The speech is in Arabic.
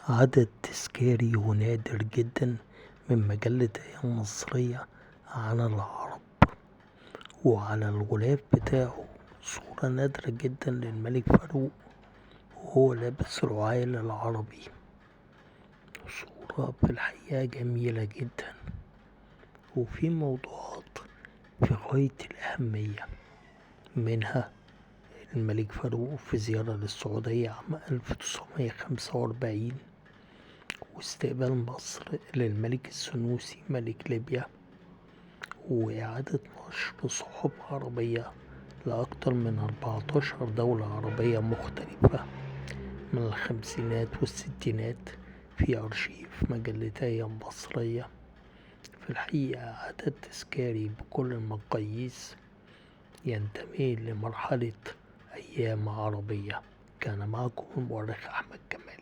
عدد تذكاري ونادر جدا من مجلة أيام مصرية عن العرب، وعلى الغلاف بتاعه صورة نادرة جدا للملك فاروق وهو لابس العال العربي. صورة في الحقيقة جميلة جدا، وفي موضوعات في غاية الأهمية، منها الملك فاروق في زيارة للسعودية عام 1945 واستقبال مصر للملك السنوسي ملك ليبيا، وإعادة نشر صحف عربية لأكثر من 14 دولة عربية مختلفة من الخمسينات والستينات في أرشيف مجلة أيام مصرية. في الحقيقة عدد تذكاري بكل المقاييس ينتمي لمرحلة أيام عربية. كان معكم المؤرخ أحمد كمال.